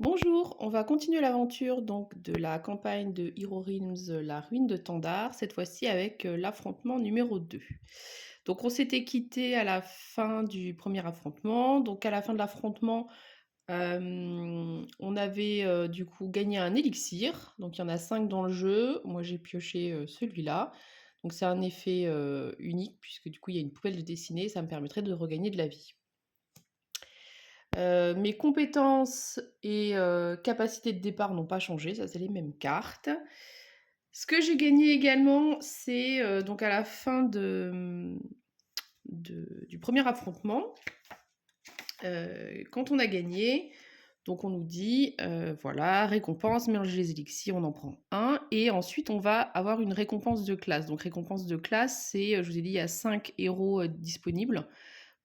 Bonjour, on va continuer l'aventure donc de la campagne de Hero Realms, la ruine de Tandar, cette fois-ci avec l'affrontement numéro 2. Donc on s'était quitté à la fin du premier affrontement. Donc à la fin de l'affrontement, on avait du coup gagné un élixir. Donc il y en a 5 dans le jeu. Moi j'ai pioché celui-là. Donc c'est un effet unique puisque du coup il y a une poubelle de dessinée. Ça me permettrait de regagner de la vie. Mes compétences et capacités de départ n'ont pas changé, ça c'est les mêmes cartes. Ce que j'ai gagné également, c'est donc à la fin du premier affrontement, quand on a gagné, donc on nous dit, voilà, récompense, mélanger les élixirs, on en prend un, et ensuite on va avoir une récompense de classe. Donc récompense de classe, c'est, je vous ai dit, il y a 5 héros disponibles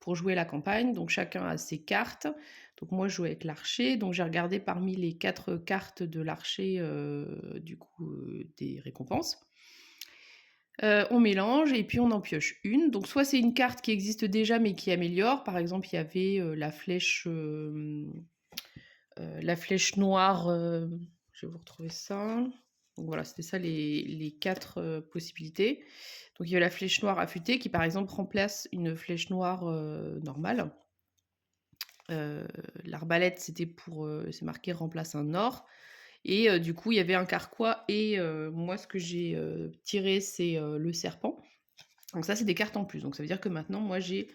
pour jouer la campagne, donc chacun a ses cartes. Donc moi je joue avec l'archer, donc j'ai regardé parmi les 4 cartes de l'archer des récompenses. On mélange et puis on en pioche une. Donc soit c'est une carte qui existe déjà mais qui améliore. Par exemple, il y avait la flèche noire. Je vais vous retrouver ça. Donc voilà, c'était ça les 4 possibilités. Donc il y a la flèche noire affûtée qui par exemple remplace une flèche noire normale. L'arbalète, c'était pour, c'est marqué remplace un or. Et du coup, il y avait un carquois et moi, ce que j'ai tiré, c'est le serpent. Donc ça, c'est des cartes en plus. Donc ça veut dire que maintenant, moi, j'ai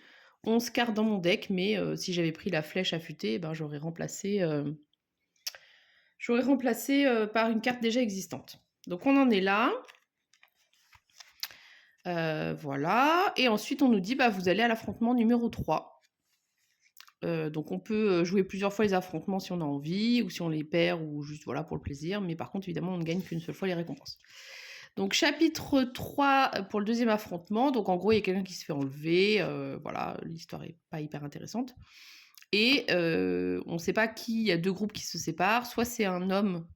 11 cartes dans mon deck, mais si j'avais pris la flèche affûtée, eh ben, j'aurais remplacé par une carte déjà existante. Donc on en est là. Voilà. Et ensuite, on nous dit, bah, vous allez à l'affrontement numéro 3. Donc on peut jouer plusieurs fois les affrontements si on a envie, ou si on les perd, ou juste voilà pour le plaisir, mais par contre évidemment on ne gagne qu'une seule fois les récompenses. Donc chapitre 3 pour le deuxième affrontement, donc en gros il y a quelqu'un qui se fait enlever, voilà, l'histoire est pas hyper intéressante. Et on ne sait pas qui, il y a 2 groupes qui se séparent, soit c'est un homme,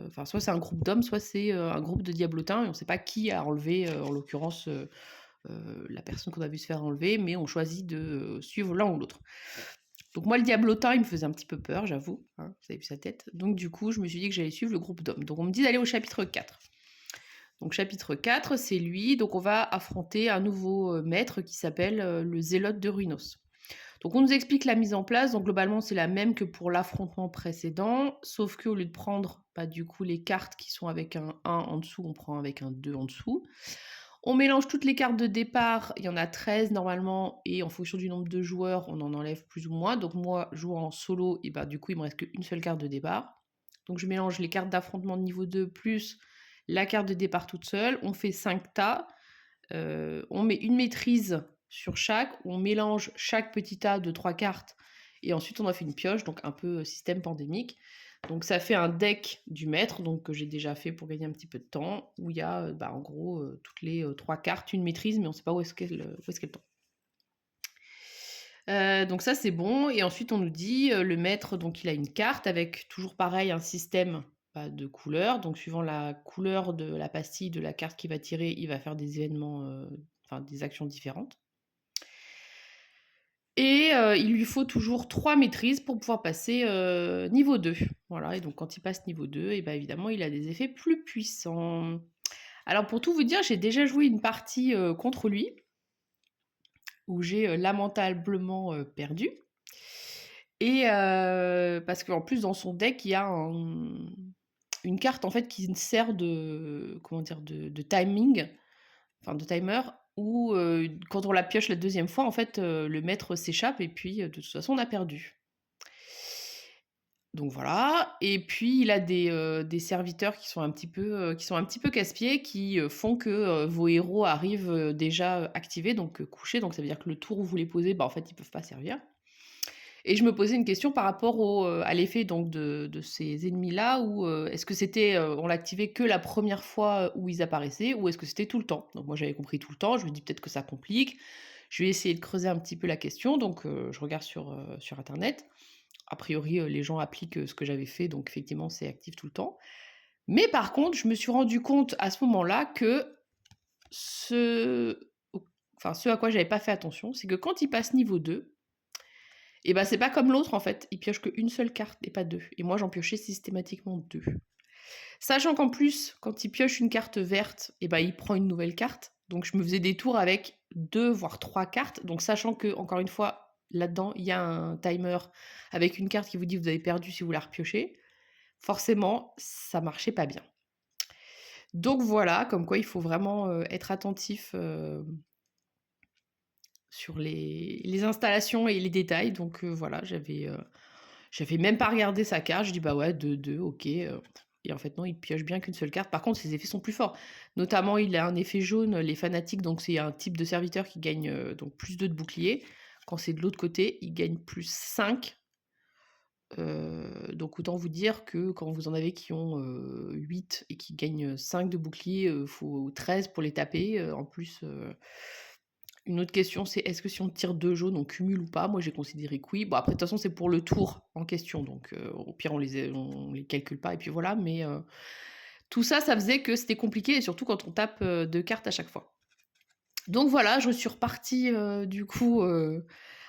enfin soit c'est un groupe d'hommes, soit c'est un groupe de diablotins, et on ne sait pas qui a enlevé, en l'occurrence la personne qu'on a vu se faire enlever, mais on choisit de suivre l'un ou l'autre. Donc moi, le diablotin, il me faisait un petit peu peur, j'avoue, hein, vous avez vu sa tête. Donc du coup, je me suis dit que j'allais suivre le groupe d'hommes. Donc on me dit d'aller au chapitre 4. Donc chapitre 4, c'est lui, donc on va affronter un nouveau maître qui s'appelle le Zélote de Ruinos. Donc on nous explique la mise en place, donc globalement c'est la même que pour l'affrontement précédent, sauf qu'au lieu de prendre du coup les cartes qui sont avec un 1 en dessous, on prend avec un 2 en dessous. On mélange toutes les cartes de départ, il y en a 13 normalement, et en fonction du nombre de joueurs, on en enlève plus ou moins. Donc moi, jouant en solo, et du coup, il me reste qu'une seule carte de départ. Donc je mélange les cartes d'affrontement de niveau 2 plus la carte de départ toute seule. On fait 5 tas. On met une maîtrise sur chaque. On mélange chaque petit tas de 3 cartes. Et ensuite, on a fait une pioche, donc un peu système pandémique. Donc ça fait un deck du maître, donc que j'ai déjà fait pour gagner un petit peu de temps, où il y a en gros toutes les 3 cartes, une maîtrise, mais on ne sait pas où est-ce qu'elle tombe. Donc ça c'est bon, et ensuite on nous dit le maître, donc il a une carte avec toujours pareil un système de couleurs, donc suivant la couleur de la pastille de la carte qu'il va tirer, il va faire des événements, des actions différentes. Et il lui faut toujours 3 maîtrises pour pouvoir passer niveau 2. Voilà, et donc quand il passe niveau 2, et évidemment, il a des effets plus puissants. Alors pour tout vous dire, j'ai déjà joué une partie contre lui, où j'ai lamentablement perdu. Et parce qu'en plus, dans son deck, il y a une carte en fait qui sert de, comment dire, de timing, enfin de timer, où quand on la pioche la deuxième fois, en fait, le maître s'échappe et puis de toute façon, on a perdu. Donc voilà, et puis il a des serviteurs qui sont un petit peu casse-pieds, qui font que vos héros arrivent déjà activés, donc couchés, donc ça veut dire que le tour où vous les posez, en fait, ils peuvent pas servir. Et je me posais une question par rapport à l'effet donc de ces ennemis-là, où est-ce que c'était, on l'activait que la première fois où ils apparaissaient, ou est-ce que c'était tout le temps? Donc moi j'avais compris tout le temps, je me dis peut-être que ça complique. Je vais essayer de creuser un petit peu la question, donc je regarde sur internet. A priori, les gens appliquent ce que j'avais fait, donc effectivement c'est actif tout le temps. Mais par contre, je me suis rendu compte à ce moment-là que ce à quoi j'avais pas fait attention, c'est que quand il passe niveau 2, Et bah, c'est pas comme l'autre en fait, il pioche qu'une seule carte et pas 2. Et moi j'en piochais systématiquement 2. Sachant qu'en plus, quand il pioche une carte verte, et bah, il prend une nouvelle carte. Donc je me faisais des tours avec 2 voire 3 cartes. Donc sachant que, encore une fois, là-dedans, il y a un timer avec une carte qui vous dit: «Vous avez perdu si vous la repiochez». Forcément, ça marchait pas bien. Donc voilà, comme quoi il faut vraiment, être attentif, sur les installations et les détails. Donc voilà, j'avais même pas regardé sa carte. Je dis: «Bah ouais, 2-2, OK», et en fait non, il pioche bien qu'une seule carte. Par contre, ses effets sont plus forts. Notamment, il a un effet jaune, les fanatiques, donc c'est un type de serviteur qui gagne, donc +2 de bouclier. Quand c'est de l'autre côté, il gagne +5. Donc autant vous dire que quand vous en avez qui ont, 8 et qui gagnent, 5 de bouclier, faut 13 pour les taper, en plus, une autre question, c'est est-ce que si on tire 2 jaunes, on cumule ou pas? Moi, j'ai considéré que oui. Bon, après, de toute façon, c'est pour le tour en question, donc au pire, on les calcule pas et puis voilà, mais tout ça, ça faisait que c'était compliqué et surtout quand on tape, 2 cartes à chaque fois. Donc voilà, je suis repartie, du coup,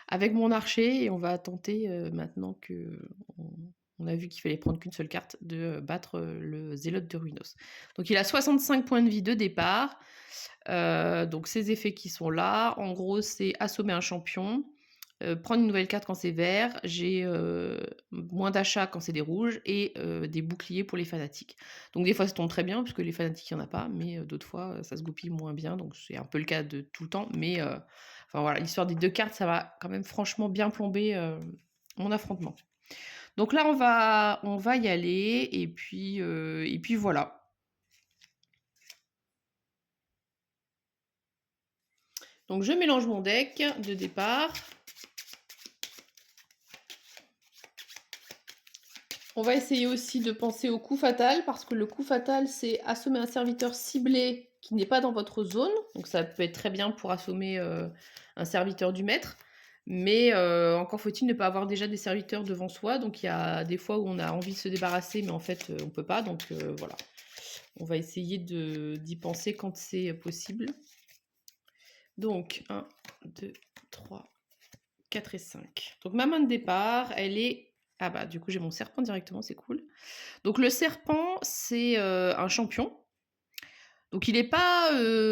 avec mon archer et on va tenter, maintenant qu'on on a vu qu'il fallait prendre qu'une seule carte, de, battre, le zélote de Ruinos. Donc il a 65 points de vie de départ. Donc ces effets qui sont là, en gros, c'est assommer un champion, prendre une nouvelle carte quand c'est vert, j'ai, moins d'achat quand c'est des rouges et des boucliers pour les fanatiques. Donc des fois, ça tombe très bien parce que les fanatiques, il y en a pas, mais d'autres fois, ça se goupille moins bien, donc c'est un peu le cas de tout le temps, mais enfin voilà, l'histoire des 2 cartes, ça va quand même franchement bien plomber, mon affrontement. Donc là, on va y aller et puis voilà. Donc je mélange mon deck de départ. On va essayer aussi de penser au coup fatal, parce que le coup fatal, c'est assommer un serviteur ciblé qui n'est pas dans votre zone. Donc ça peut être très bien pour assommer un serviteur du maître. Mais encore faut-il ne pas avoir déjà des serviteurs devant soi. Donc il y a des fois où on a envie de se débarrasser, mais en fait on peut pas. Donc voilà. On va essayer d'y penser quand c'est possible. Donc 1, 2, 3, 4 et 5. Donc ma main de départ, elle est... Ah bah du coup j'ai mon serpent directement, c'est cool. Donc le serpent, c'est un champion. Donc il n'est pas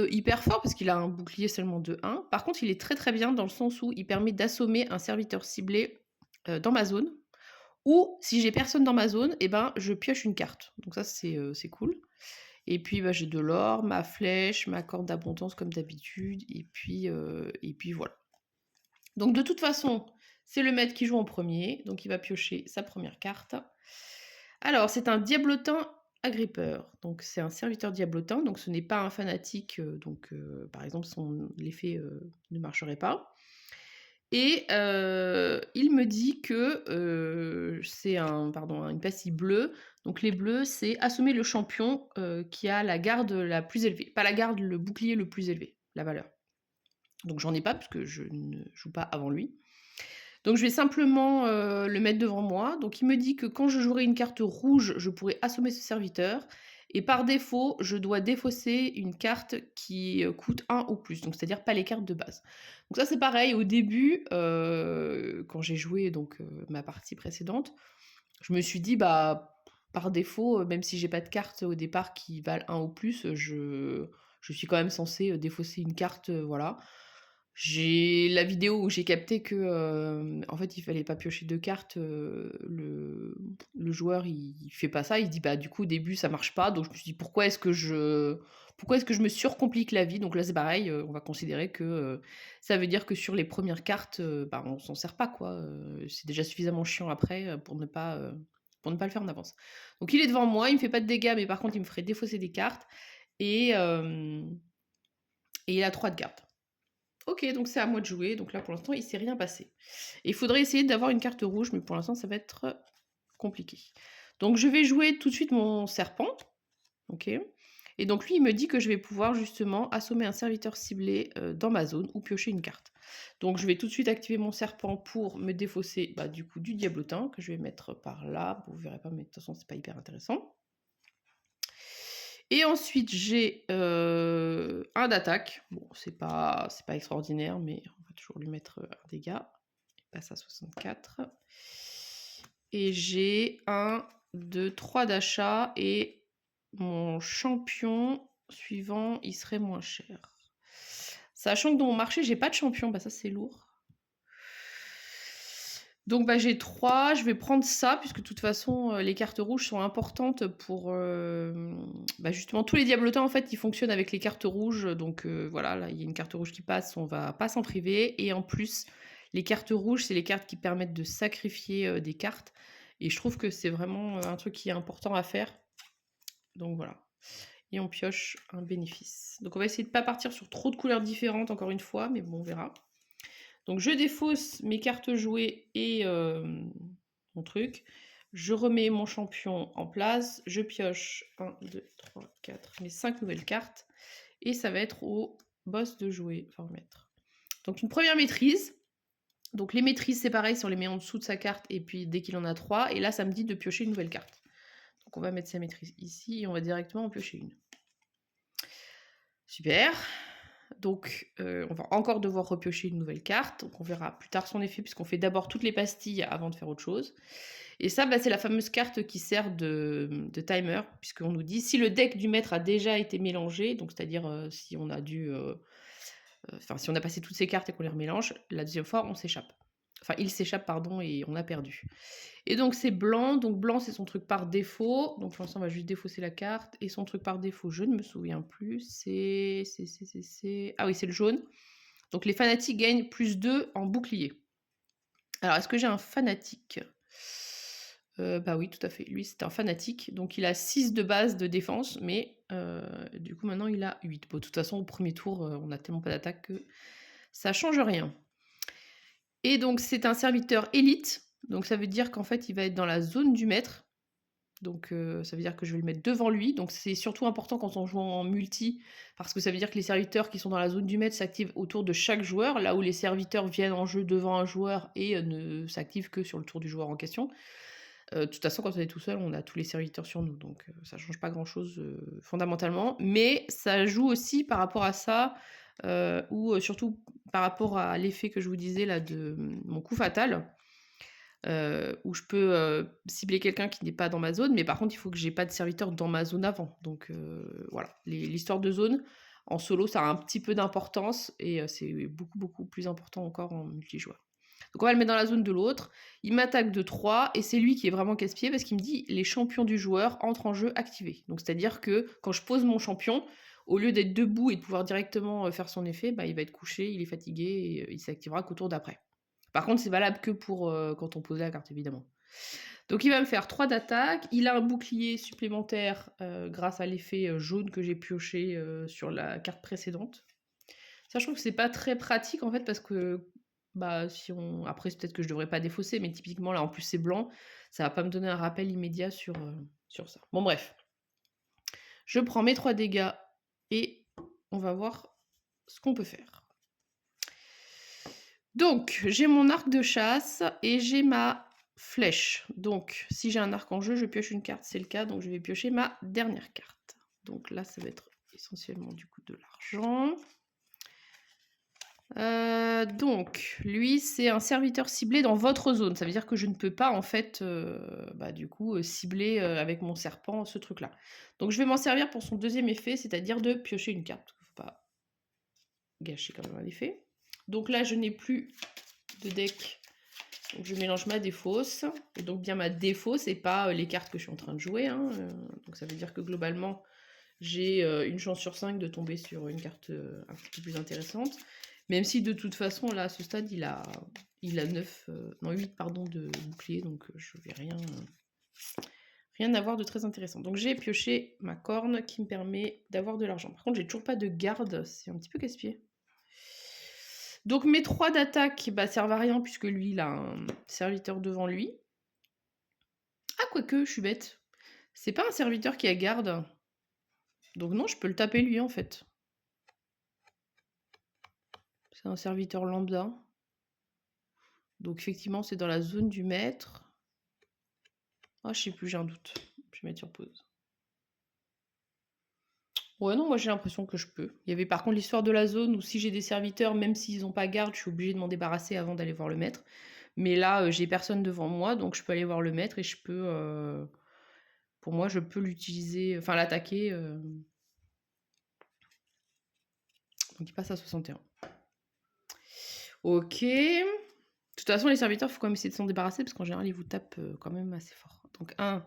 hyper fort parce qu'il a un bouclier seulement de 1. Par contre, il est très très bien dans le sens où il permet d'assommer un serviteur ciblé dans ma zone. Ou si j'ai personne dans ma zone, eh ben, je pioche une carte. Donc ça, c'est cool. Et puis bah, j'ai de l'or, ma flèche, ma corde d'abondance comme d'habitude. Et puis voilà. Donc de toute façon, c'est le maître qui joue en premier. Donc il va piocher sa première carte. Alors, c'est un diablotin agrippeur. Donc, c'est un serviteur diablotin. Donc, ce n'est pas un fanatique. Donc, par exemple, l'effet ne marcherait pas. Et il me dit que c'est une passive bleue. Donc, les bleus, c'est assommer le champion qui a la garde la plus élevée. Pas la garde, le bouclier le plus élevé, la valeur. Donc, j'en ai pas parce que je ne joue pas avant lui. Donc je vais simplement le mettre devant moi. Donc il me dit que quand je jouerai une carte rouge, je pourrai assommer ce serviteur. Et par défaut, je dois défausser une carte qui coûte 1 ou plus. Donc c'est-à-dire pas les cartes de base. Donc ça c'est pareil. Au début, quand j'ai joué donc ma partie précédente, je me suis dit bah par défaut, même si j'ai pas de carte au départ qui valent 1 ou plus, je suis quand même censée défausser une carte, voilà. J'ai la vidéo où j'ai capté que, en fait, il fallait pas piocher 2 cartes, le joueur, il fait pas ça. Il se dit: «Bah, du coup, au début, ça marche pas». Donc je me suis dit: pourquoi est-ce que je me surcomplique la vie?» Donc là, c'est pareil, on va considérer que, ça veut dire que sur les premières cartes, bah, on s'en sert pas, quoi, c'est déjà suffisamment chiant après, pour ne pas le faire en avance. Donc il est devant moi, il me fait pas de dégâts, mais par contre, il me ferait défausser des cartes et et il a 3 de garde. OK, donc c'est à moi de jouer. Donc là, pour l'instant, il s'est rien passé. Et il faudrait essayer d'avoir une carte rouge, mais pour l'instant, ça va être compliqué. Donc je vais jouer tout de suite mon serpent. OK. Et donc lui, il me dit que je vais pouvoir justement assommer un serviteur ciblé dans ma zone ou piocher une carte. Donc je vais tout de suite activer mon serpent pour me défausser bah, du coup du diablotin que je vais mettre par là. Vous verrez pas, mais de toute façon, c'est pas hyper intéressant. Et ensuite, j'ai un d'attaque. Bon, c'est pas extraordinaire, mais on va toujours lui mettre un dégât. passe à 64. Et j'ai 1, 2, 3 d'achat et mon champion suivant, il serait moins cher. Sachant que dans mon marché, j'ai pas de champion, bah ça c'est lourd. Donc bah, j'ai 3, je vais prendre ça, puisque de toute façon, les cartes rouges sont importantes pour bah, justement tous les diablotins en fait, ils fonctionnent avec les cartes rouges. Donc voilà, là il y a une carte rouge qui passe, on va pas s'en priver. Et en plus, les cartes rouges, c'est les cartes qui permettent de sacrifier des cartes. Et je trouve que c'est vraiment un truc qui est important à faire. Donc voilà. Et on pioche un bénéfice. Donc on va essayer de ne pas partir sur trop de couleurs différentes encore une fois, mais bon, on verra. Donc je défausse mes cartes jouées et mon truc. Je remets mon champion en place. Je pioche 1, 2, 3, 4, mes 5 nouvelles cartes. Et ça va être au boss de jouer. Enfin, remettre. Donc une première maîtrise. Donc les maîtrises, c'est pareil, si on les met en dessous de sa carte. Et puis dès qu'il en a 3. Et là, ça me dit de piocher une nouvelle carte. Donc on va mettre sa maîtrise ici. Et on va directement en piocher une. Super. Donc, on va encore devoir repiocher une nouvelle carte. Donc, on verra plus tard son effet, puisqu'on fait d'abord toutes les pastilles avant de faire autre chose. Et ça, bah, c'est la fameuse carte qui sert de timer, puisqu'on nous dit si le deck du maître a déjà été mélangé, donc c'est-à-dire si on a dû... Enfin, si on a passé toutes ces cartes et qu'on les remélange, la deuxième fois, on s'échappe. Enfin, il s'échappe, pardon, et on a perdu. Et donc, c'est blanc. Donc, blanc, c'est son truc par défaut. Donc, pour l'instant, on va juste défausser la carte. Et son truc par défaut, je ne me souviens plus. Ah oui, c'est le jaune. Donc, les fanatiques gagnent plus 2 en bouclier. Alors, est-ce que j'ai un fanatique? Bah oui, tout à fait. Lui, c'est un fanatique. Donc, il a 6 de base de défense. Mais du coup, maintenant, il a 8. Bon, de toute façon, au premier tour, on n'a tellement pas d'attaque que ça change rien. Et donc, c'est un serviteur élite. Donc, ça veut dire qu'en fait, il va être dans la zone du maître. Donc, ça veut dire que je vais le mettre devant lui. Donc, c'est surtout important quand on joue en multi, parce que ça veut dire que les serviteurs qui sont dans la zone du maître s'activent autour de chaque joueur, là où les serviteurs viennent en jeu devant un joueur et ne s'activent que sur le tour du joueur en question. De toute façon, quand on est tout seul, on a tous les serviteurs sur nous, donc ça change pas grand-chose fondamentalement. Mais ça joue aussi par rapport à ça, ou surtout par rapport à l'effet que je vous disais là de mon coup fatal, où je peux cibler quelqu'un qui n'est pas dans ma zone, mais par contre, il faut que j'ai pas de serviteur dans ma zone avant. Donc voilà, l'histoire de zone, en solo, ça a un petit peu d'importance, et c'est beaucoup, beaucoup plus important encore en multijoueur. Donc on va le mettre dans la zone de l'autre. Il m'attaque de 3 et c'est lui qui est vraiment casse-pied parce qu'il me dit les champions du joueur entrent en jeu activés. Donc c'est-à-dire que quand je pose mon champion, au lieu d'être debout et de pouvoir directement faire son effet, bah, il va être couché, il est fatigué et il s'activera qu'au tour d'après. Par contre, c'est valable que pour quand on pose la carte, évidemment. Donc il va me faire 3 d'attaque. Il a un bouclier supplémentaire grâce à l'effet jaune que j'ai pioché sur la carte précédente. Ça, je trouve que c'est pas très pratique en fait parce que bah si on après c'est peut-être que je devrais pas défausser, mais typiquement là en plus c'est blanc, ça va pas me donner un rappel immédiat sur ça. Bon bref. Je prends mes 3 dégâts et on va voir ce qu'on peut faire. Donc, j'ai mon arc de chasse et j'ai ma flèche. Donc, si j'ai un arc en jeu, je pioche une carte, c'est le cas. Donc, je vais piocher ma dernière carte. Donc là, ça va être essentiellement du coup de l'argent. Donc, lui, c'est un serviteur ciblé dans votre zone. Ça veut dire que je ne peux pas, en fait, du coup, cibler avec mon serpent ce truc-là. Donc, je vais m'en servir pour son deuxième effet, c'est-à-dire de piocher une carte. Il ne faut pas gâcher quand même un effet. Donc là, je n'ai plus de deck. Donc je mélange ma défausse. Et donc bien ma défausse et pas les cartes que je suis en train de jouer. Hein. Donc ça veut dire que globalement, j'ai une chance sur 5 de tomber sur une carte un petit peu plus intéressante. Même si de toute façon, là, à ce stade, il a 8 pardon, de bouclier. Donc je vais rien avoir de très intéressant. Donc j'ai pioché ma corne qui me permet d'avoir de l'argent. Par contre, j'ai toujours pas de garde. C'est un petit peu casse-pied. Donc mes 3 d'attaque servent à rien puisque lui il a un serviteur devant lui. Ah quoique, je suis bête. C'est pas un serviteur qui a garde. Donc non, je peux le taper lui en fait. C'est un serviteur lambda. Donc effectivement c'est dans la zone du maître. Ah je sais plus, j'ai un doute. Je vais mettre sur pause. Ouais non, moi j'ai l'impression que je peux. Il y avait par contre l'histoire de la zone où si j'ai des serviteurs, même s'ils n'ont pas garde, je suis obligée de m'en débarrasser avant d'aller voir le maître. Mais là, j'ai personne devant moi, donc je peux aller voir le maître et je peux, pour moi, je peux l'utiliser, enfin l'attaquer. Donc il passe à 61. Ok. De toute façon, les serviteurs, il faut quand même essayer de s'en débarrasser parce qu'en général, ils vous tapent quand même assez fort. Donc 1,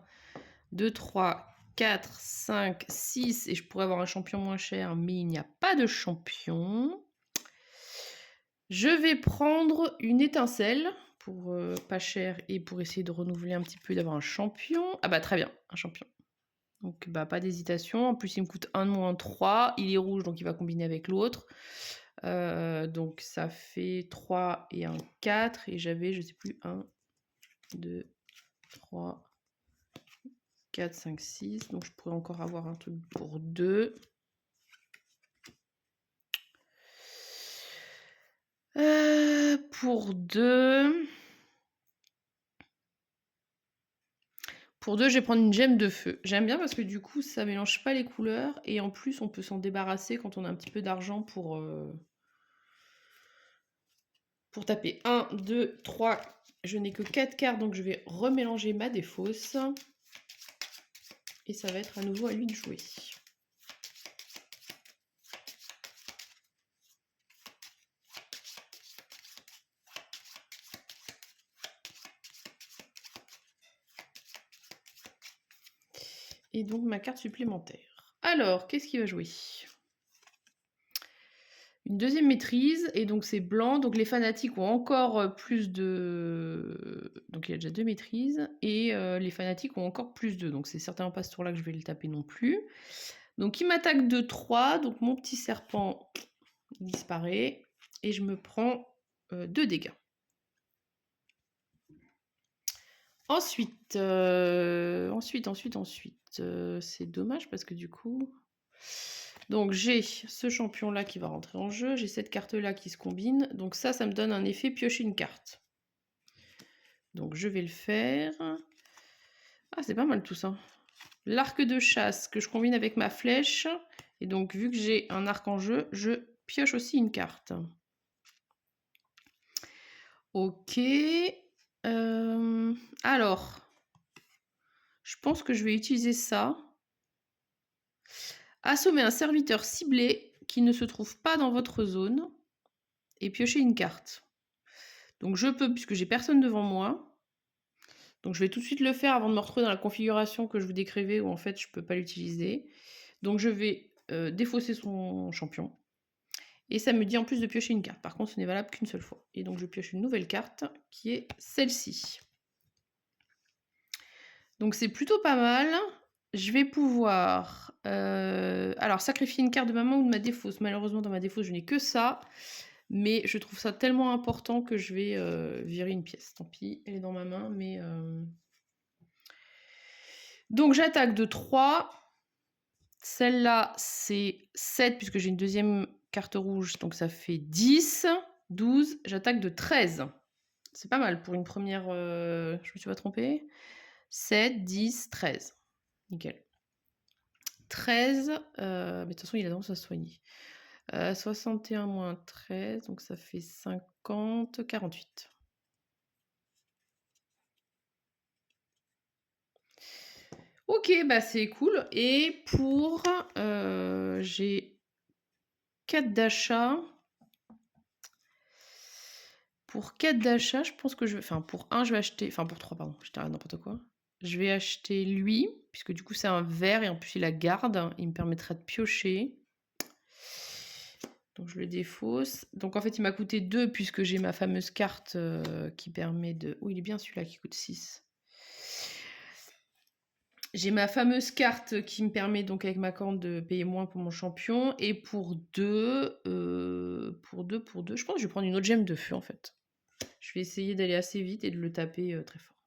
2, 3, 4, 5, 6. Et je pourrais avoir un champion moins cher, mais il n'y a pas de champion. Je vais prendre une étincelle pour pas cher et pour essayer de renouveler un petit peu, d'avoir un champion. Ah bah très bien, un champion. Donc bah pas d'hésitation. En plus, il me coûte 1 de moins 3. Il est rouge, donc il va combiner avec l'autre. Donc ça fait 3 et un 4. Et j'avais, je sais plus, 1, 2, 3, 4, 5, 6. Donc je pourrais encore avoir un truc pour 2. Pour 2. Pour 2, je vais prendre une gemme de feu. J'aime bien parce que du coup, ça mélange pas les couleurs. Et en plus, on peut s'en débarrasser quand on a un petit peu d'argent pour taper. 1, 2, 3. Je n'ai que 4 cartes, donc je vais remélanger ma défausse. Et ça va être à nouveau à lui de jouer. Et donc ma carte supplémentaire. Alors, qu'est-ce qu'il va jouer? Une deuxième maîtrise, et donc c'est blanc. Donc les fanatiques ont encore plus de... Donc il y a déjà 2 maîtrises, et les fanatiques ont encore plus de... Donc c'est certainement pas ce tour-là que je vais le taper non plus. Donc il m'attaque de 3, donc mon petit serpent disparaît, et je me prends 2 dégâts. Ensuite, c'est dommage parce que du coup... Donc j'ai ce champion-là qui va rentrer en jeu, j'ai cette carte-là qui se combine. Donc ça me donne un effet piocher une carte. Donc je vais le faire. Ah, c'est pas mal tout ça. L'arc de chasse que je combine avec ma flèche. Et donc vu que j'ai un arc en jeu, je pioche aussi une carte. Ok. Alors, je pense que je vais utiliser ça. Assommer un serviteur ciblé qui ne se trouve pas dans votre zone et piocher une carte. Donc je peux, puisque j'ai personne devant moi. Donc je vais tout de suite le faire avant de me retrouver dans la configuration que je vous décrivais où en fait je ne peux pas l'utiliser. Donc je vais défausser son champion. Et ça me dit en plus de piocher une carte. Par contre, ce n'est valable qu'une seule fois. Et donc je pioche une nouvelle carte qui est celle-ci. Donc c'est plutôt pas mal. Je vais pouvoir alors sacrifier une carte de ma main ou de ma défausse. Malheureusement, dans ma défausse, je n'ai que ça. Mais je trouve ça tellement important que je vais virer une pièce. Tant pis, elle est dans ma main, mais... Donc j'attaque de 3. Celle-là, c'est 7 puisque j'ai une deuxième carte rouge. Donc ça fait 10, 12. J'attaque de 13. C'est pas mal pour une première... je me suis pas trompée. 7, 10, 13. Nickel. 13. Mais de toute façon, il a tendance à se soigner. 61 moins 13, donc ça fait 50, 48. Ok, bah c'est cool. Et pour... j'ai 4 d'achat. Pour 4 d'achat, je pense que je vais... Enfin, pour 1, je vais acheter... Enfin, pour 3, pardon. J'étais à n'importe quoi. Je vais acheter lui, puisque du coup, c'est un vert. Et en plus, il la garde. Il me permettra de piocher. Donc, je le défausse. Donc, en fait, il m'a coûté 2, puisque j'ai ma fameuse carte qui permet de... Oh, il est bien celui-là qui coûte 6. J'ai ma fameuse carte qui me permet donc avec ma corne de payer moins pour mon champion. Et pour 2, je pense que je vais prendre une autre gemme de feu en fait. Je vais essayer d'aller assez vite et de le taper très fort.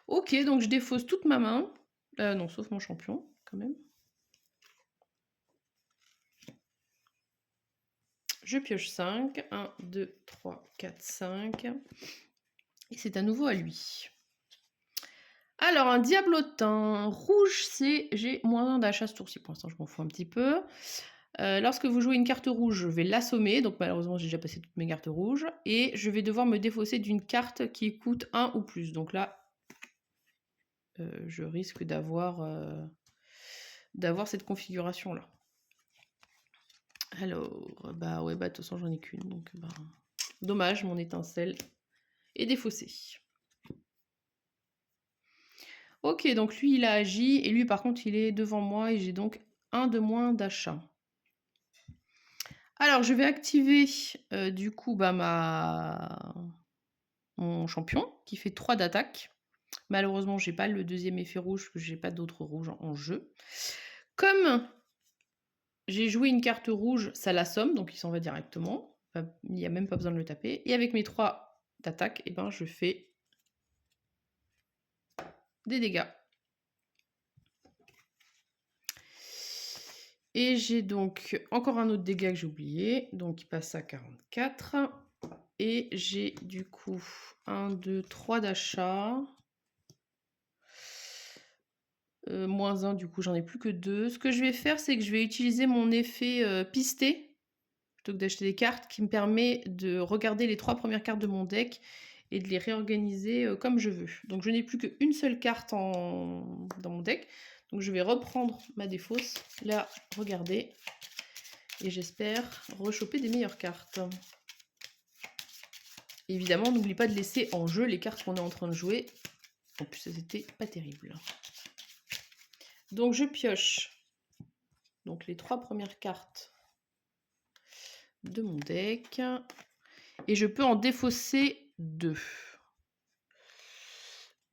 Ok, donc je défausse toute ma main. Non, sauf mon champion quand même. Je pioche 5. 1, 2, 3, 4, 5. Et c'est à nouveau à lui. Alors, un diablotin rouge, c'est... J'ai moins 1 d'achat ce tour-ci. Pour l'instant, je m'en fous un petit peu. Lorsque vous jouez une carte rouge, je vais l'assommer, donc malheureusement j'ai déjà passé toutes mes cartes rouges, et je vais devoir me défausser d'une carte qui coûte 1 ou plus. Donc là, je risque d'avoir cette configuration-là. Alors, bah ouais, bah de toute façon j'en ai qu'une, donc bah, dommage, mon étincelle est défaussée. Ok, donc lui il a agi, et lui par contre il est devant moi, et j'ai donc 1 de moins d'achat. Alors je vais activer du coup bah, mon champion qui fait 3 d'attaque. Malheureusement j'ai pas le deuxième effet rouge, parce que j'ai pas d'autres rouges en jeu. Comme j'ai joué une carte rouge, ça l'assomme, donc il s'en va directement. Il n'y a même pas besoin de le taper. Et avec mes 3 d'attaque, eh ben, je fais des dégâts. Et j'ai donc encore un autre dégât que j'ai oublié. Donc il passe à 44. Et j'ai du coup 1, 2, 3 d'achat. Moins 1, du coup j'en ai plus que 2. Ce que je vais faire, c'est que je vais utiliser mon effet pisté, plutôt que d'acheter des cartes, qui me permet de regarder les 3 premières cartes de mon deck et de les réorganiser comme je veux. Donc je n'ai plus qu'une seule carte dans mon deck. Donc je vais reprendre ma défausse, la regarder, et j'espère rechoper des meilleures cartes. Évidemment, n'oublie pas de laisser en jeu les cartes qu'on est en train de jouer. En plus, ça c'était pas terrible. Donc je pioche donc les 3 premières cartes de mon deck, et je peux en défausser 2.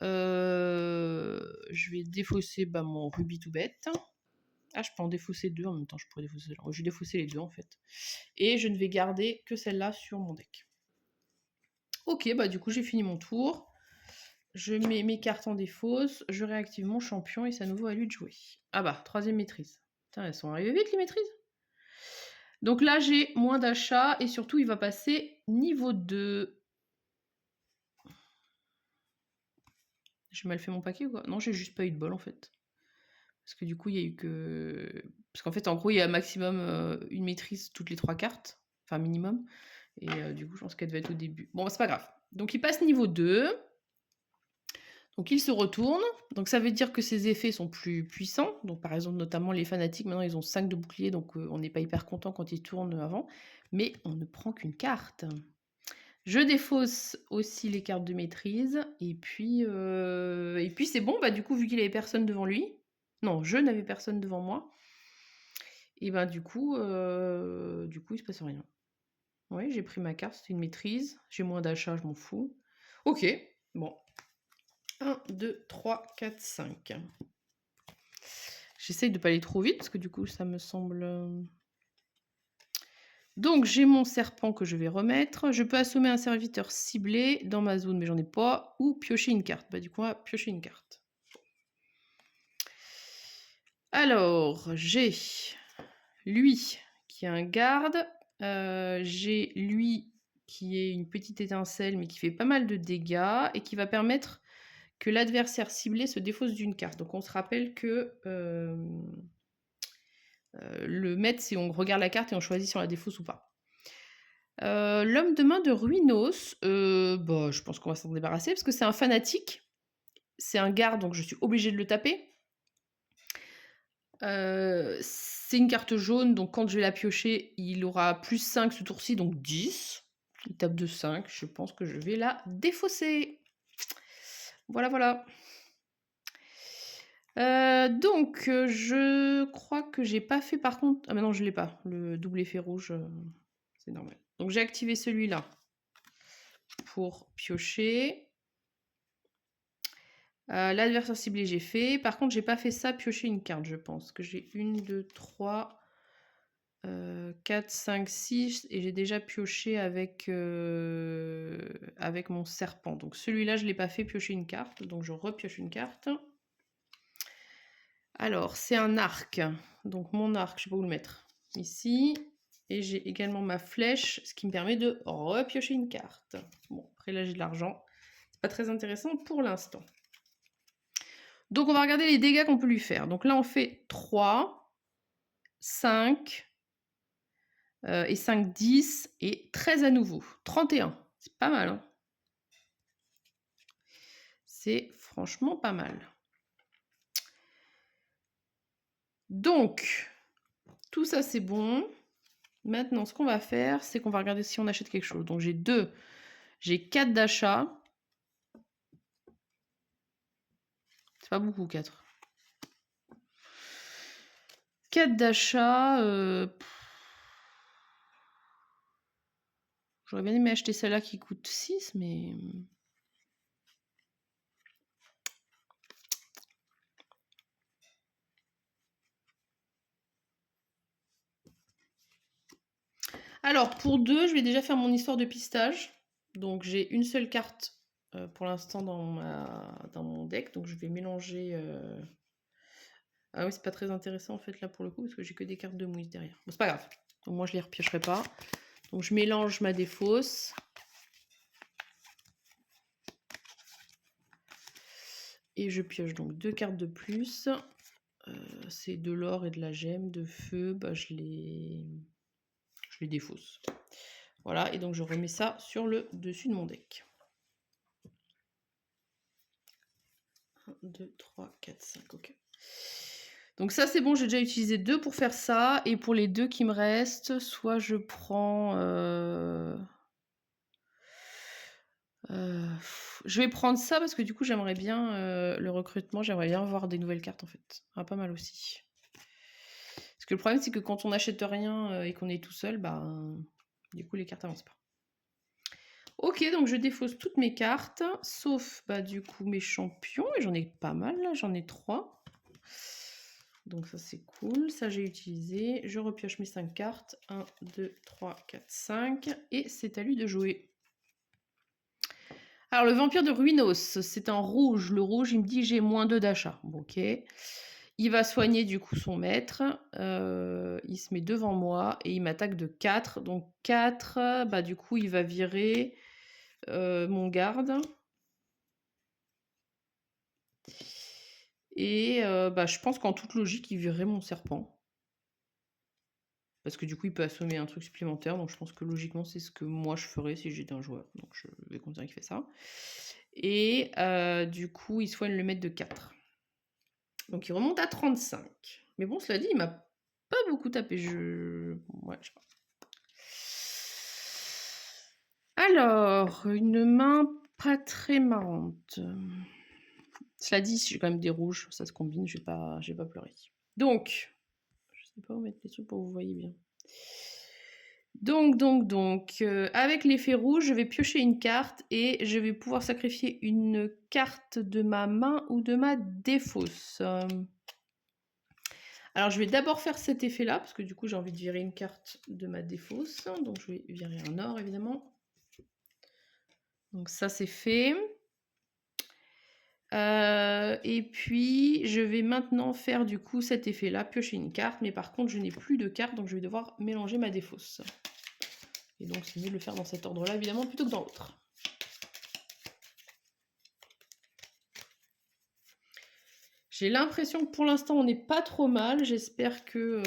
Je vais défausser mon rubis tout bête. Ah, je peux en défausser 2 en même temps, je pourrais défausser. Je vais défausser les 2 en fait. Et je ne vais garder que celle-là sur mon deck. Ok, bah du coup j'ai fini mon tour. Je mets mes cartes en défausse, je réactive mon champion et c'est à nouveau à lui de jouer. Ah bah, 3e maîtrise. Putain, elles sont arrivées vite les maîtrises. Donc là j'ai moins d'achat et surtout il va passer niveau 2. J'ai mal fait mon paquet ou quoi? Non, j'ai juste pas eu de bol en fait. Parce que du coup, il y a eu que... Parce qu'en fait, en gros, il y a maximum une maîtrise toutes les 3 cartes. Enfin, minimum. Et du coup, je pense qu'elle devait être au début. Bon, c'est pas grave. Donc, il passe niveau 2. Donc, il se retourne. Donc, ça veut dire que ses effets sont plus puissants. Donc, par exemple, notamment les fanatiques, maintenant, ils ont 5 de bouclier. Donc, on n'est pas hyper content quand ils tournent avant. Mais on ne prend qu'une carte. Je défausse aussi les cartes de maîtrise. Et puis c'est bon. Bah, du coup, vu qu'il avait personne devant lui... Non, je n'avais personne devant moi. Et ben du coup, il se passe rien. Oui, j'ai pris ma carte, c'était une maîtrise. J'ai moins d'achat, je m'en fous. Ok, bon. 1, 2, 3, 4, 5. J'essaye de pas aller trop vite, parce que du coup, ça me semble... Donc, j'ai mon serpent que je vais remettre. Je peux assommer un serviteur ciblé dans ma zone, mais j'en ai pas. Ou piocher une carte. Bah du coup, on va piocher une carte. Alors, j'ai lui qui est un garde. J'ai lui qui est une petite étincelle mais qui fait pas mal de dégâts et qui va permettre que l'adversaire ciblé se défausse d'une carte. Donc on se rappelle que le maître, c'est on regarde la carte et on choisit si on la défausse ou pas. L'homme de main de Ruinos, je pense qu'on va s'en débarrasser parce que c'est un fanatique. C'est un garde, donc je suis obligée de le taper. C'est une carte jaune, donc quand je vais la piocher, il aura plus 5 ce tour-ci, donc 10. Il tape de 5, je pense que je vais la défausser. Voilà, voilà. Donc, je crois que j'ai pas fait par contre... Ah mais non, je l'ai pas. Le double effet rouge, c'est normal. Donc j'ai activé celui-là pour piocher. L'adversaire ciblé, j'ai fait. Par contre, j'ai pas fait ça, piocher une carte, je pense. Que j'ai 1, 2, 3... 4, 5, 6 et j'ai déjà pioché avec mon serpent. Donc celui-là, je ne l'ai pas fait piocher une carte, donc je repioche une carte. Alors, c'est un arc. Donc mon arc, je ne sais pas où le mettre. Ici. Et j'ai également ma flèche, ce qui me permet de repiocher une carte. Bon, après là, j'ai de l'argent. C'est pas très intéressant pour l'instant. Donc on va regarder les dégâts qu'on peut lui faire. Donc là, on fait 3, 5, Et 5, 10 et 13 à nouveau. 31. C'est pas mal, hein. C'est franchement pas mal. Donc, tout ça, c'est bon. Maintenant, ce qu'on va faire, c'est qu'on va regarder si on achète quelque chose. Donc, j'ai 4 d'achat. C'est pas beaucoup, 4. 4 d'achat. J'aurais bien aimé acheter celle-là qui coûte 6, mais... Alors, pour 2, je vais déjà faire mon histoire de pistage. Donc, j'ai une seule carte pour l'instant dans mon deck. Donc, je vais mélanger... Ah oui, c'est pas très intéressant en fait là pour le coup, parce que j'ai que des cartes de mouise derrière. Bon, c'est pas grave. Donc, moi, je les repiocherai pas. Donc, je mélange ma défausse. Et je pioche donc 2 cartes de plus. C'est de l'or et de la gemme. De feu, bah, je les défausse. Voilà, et donc je remets ça sur le dessus de mon deck. 1, 2, 3, 4, 5, ok. Donc ça c'est bon, j'ai déjà utilisé 2 pour faire ça. Et pour les 2 qui me restent, soit je prends... je vais prendre ça parce que du coup j'aimerais bien le recrutement, j'aimerais bien voir des nouvelles cartes en fait. Ah, pas mal aussi. Parce que le problème c'est que quand on n'achète rien et qu'on est tout seul, bah du coup les cartes avancent pas. Ok, donc je défausse toutes mes cartes, sauf bah du coup mes champions, et j'en ai pas mal là, j'en ai 3. Donc ça c'est cool, ça j'ai utilisé. Je repioche mes 5 cartes. 1, 2, 3, 4, 5. Et c'est à lui de jouer. Alors, le vampire de Ruinos, c'est un rouge. Le rouge, il me dit j'ai moins 2 d'achat. Bon, ok. Il va soigner du coup son maître. Il se met devant moi et il m'attaque de 4. Donc 4, bah du coup, il va virer mon garde. Et bah, je pense qu'en toute logique, il virerait mon serpent. Parce que du coup, il peut assommer un truc supplémentaire. Donc je pense que logiquement, c'est ce que moi je ferais si j'étais un joueur. Donc je vais considérer qu'il fait ça. Et du coup, il soigne le maître de 4. Donc il remonte à 35. Mais bon, cela dit, il m'a pas beaucoup tapé. Ouais, je sais pas. Alors, une main pas très marrante. Cela dit, j'ai quand même des rouges, ça se combine, je vais pas pleurer. Donc, je sais pas où mettre les trucs pour que vous voyez bien. Donc, avec l'effet rouge, je vais piocher une carte et je vais pouvoir sacrifier une carte de ma main ou de ma défausse. Alors, je vais d'abord faire cet effet-là, parce que du coup, j'ai envie de virer une carte de ma défausse. Donc, je vais virer un or, évidemment. Donc, ça, c'est fait. Et puis, je vais maintenant faire du coup cet effet-là, piocher une carte. Mais par contre, je n'ai plus de carte, donc je vais devoir mélanger ma défausse. Et donc, c'est mieux de le faire dans cet ordre-là, évidemment, plutôt que dans l'autre. J'ai l'impression que pour l'instant, on n'est pas trop mal. J'espère que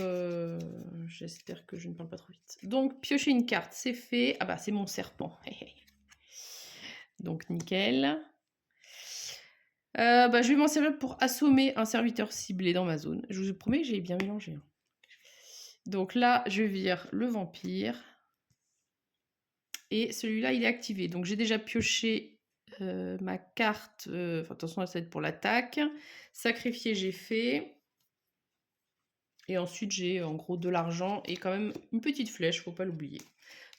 je ne parle pas trop vite. Donc, piocher une carte, c'est fait. Ah bah, c'est mon serpent. Donc, nickel. Bah, je vais m'en servir pour assommer un serviteur ciblé dans ma zone. Je vous promets que j'ai bien mélangé. Hein. Donc là, je vire le vampire. Et celui-là, il est activé. Donc, j'ai déjà pioché ma carte. Attention, ça va être pour l'attaque. Sacrifier, j'ai fait. Et ensuite, j'ai en gros de l'argent et quand même une petite flèche, faut pas l'oublier.